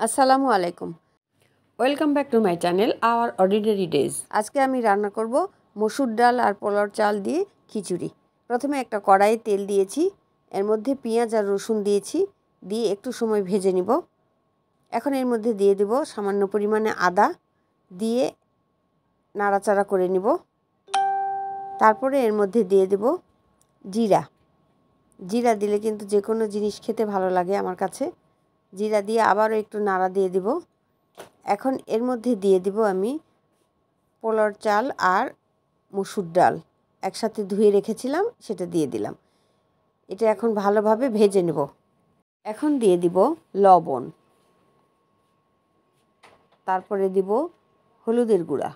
আসসালামু আলাইকুম। Welcome back to my channel hour ordinary days. আজকে আমি রান্না করব মসুর ডাল আর পোলাওর চাল দিয়ে খিচুড়ি। প্রথমে একটা কড়াইয়ে তেল দিয়েছি, এর মধ্যে পেঁয়াজ আর রসুন দিয়েছি, দিয়ে একটু সময় ভেজে নিব। এখন এর মধ্যে দিয়ে দেব সামান্য পরিমাণে আদা, দিয়ে নাড়াচাড়া করে নিব। তারপরে এর মধ্যে দিয়ে দেব জিরা। জিরা দিলে কিন্তু যে কোনো জিনিস খেতে ভালো লাগে আমার কাছে। জিরা দিয়ে আবারও একটু নাড়া দিয়ে দিব। এখন এর মধ্যে দিয়ে দিব আমি পোলাওর চাল আর মসুর ডাল একসাথে ধুয়ে রেখেছিলাম, সেটা দিয়ে দিলাম। এটা এখন ভালোভাবে ভেজে নেব। এখন দিয়ে দিব লবণ, তারপরে দিব হলুদের গুঁড়া,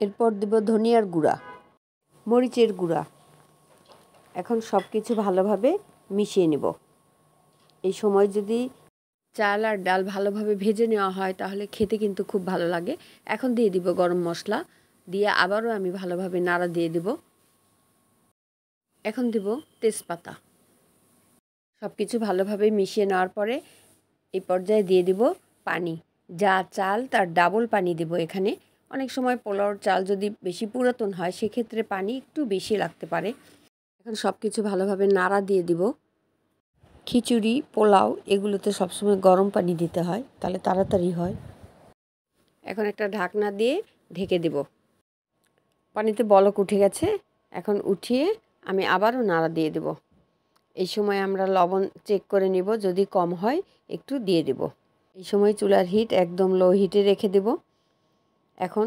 এরপর দিব ধনিয়ার গুঁড়া, মরিচের গুঁড়া। এখন সব কিছু ভালোভাবে মিশিয়ে নেব। এই সময় যদি চাল আর ডাল ভালোভাবে ভেজে নেওয়া হয় তাহলে খেতে কিন্তু খুব ভালো লাগে। এখন দিয়ে দিব গরম মশলা, দিয়ে আবারও আমি ভালোভাবে নাড়া দিয়ে দেব। এখন দিব তেজপাতা। সব কিছু ভালোভাবে মিশিয়ে নেওয়ার পরে এই পর্যায়ে দিয়ে দিব পানি। যা চাল তার ডাবল পানি দেব এখানে। অনেক সময় পোলাওর চাল যদি বেশি পুরাতন হয় সেক্ষেত্রে পানি একটু বেশি লাগতে পারে। এখন সব কিছু ভালোভাবে নাড়া দিয়ে দিব। খিচুড়ি, পোলাও এগুলোতে সবসময় গরম পানি দিতে হয়, তাহলে তাড়াতাড়ি হয়। এখন একটা ঢাকনা দিয়ে ঢেকে দেব। পানিতে বলক উঠে গেছে, এখন উঠিয়ে আমি আবারও নাড়া দিয়ে দেব। এই সময় আমরা লবণ চেক করে নিব, যদি কম হয় একটু দিয়ে দেব। এই সময় চুলার হিট একদম লো হিটে রেখে দেব। এখন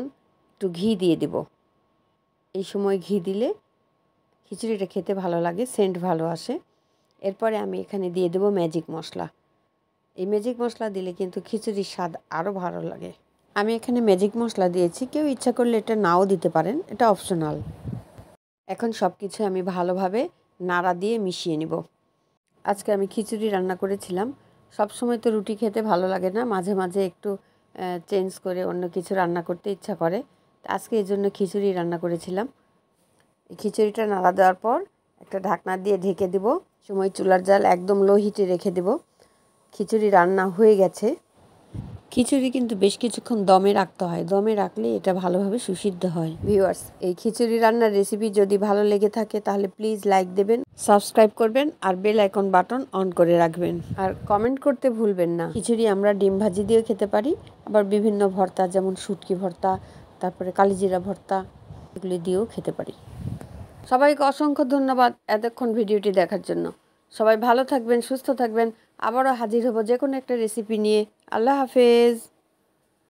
একটু ঘি দিয়ে দেব। এই সময় ঘি দিলে খিচুড়িটা খেতে ভালো লাগে, সেন্ট ভালো আসে। এরপরে আমি এখানে দিয়ে দেব ম্যাজিক মশলা। এই ম্যাজিক মশলা দিলে কিন্তু খিচুড়ির স্বাদ আরও ভালো লাগে। আমি এখানে ম্যাজিক মশলা দিয়েছি, কেউ ইচ্ছা করলে এটা নাও দিতে পারেন, এটা অপশনাল। এখন সব কিছু আমি ভালোভাবে নাড়া দিয়ে মিশিয়ে নিব। আজকে আমি খিচুড়ি রান্না করেছিলাম। সব সময় তো রুটি খেতে ভালো লাগে না, মাঝে মাঝে একটু চেঞ্জ করে অন্য কিছু রান্না করতে ইচ্ছা করে। আজকে এই জন্য খিচুড়ি রান্না করেছিলাম। এই খিচুড়িটা নাড়া দেওয়ার পর একটা ঢাকনা দিয়ে ঢেকে দেব। সময় চুলার জাল একদম লো হিটে রেখে দেব। খিচুড়ি রান্না হয়ে গেছে। খিচুড়ি কিন্তু বেশ কিছুক্ষণ দমে রাখতে হয়, দমে রাখলে এটা ভালোভাবে সুসিদ্ধ হয়। ভিউয়ার্স, এই খিচুড়ি রান্নার রেসিপি যদি ভালো লেগে থাকে তাহলে প্লিজ লাইক দেবেন, সাবস্ক্রাইব করবেন আর বেল আইকন বাটন অন করে রাখবেন। আর কমেন্ট করতে ভুলবেন না। খিচুড়ি আমরা ডিম ভাজি দিয়েও খেতে পারি, আবার বিভিন্ন ভর্তা যেমন শুটকি ভর্তা, তারপরে কালিজিরা ভর্তা, এগুলি দিয়েও খেতে পারি। সবাইকে অসংখ্য ধন্যবাদ এতক্ষণ ভিডিওটি দেখার জন্য। সবাই ভালো থাকবেন, সুস্থ থাকবেন। আবারও হাজির হব যে কোনো একটা রেসিপি নিয়ে। আল্লাহ হাফেজ।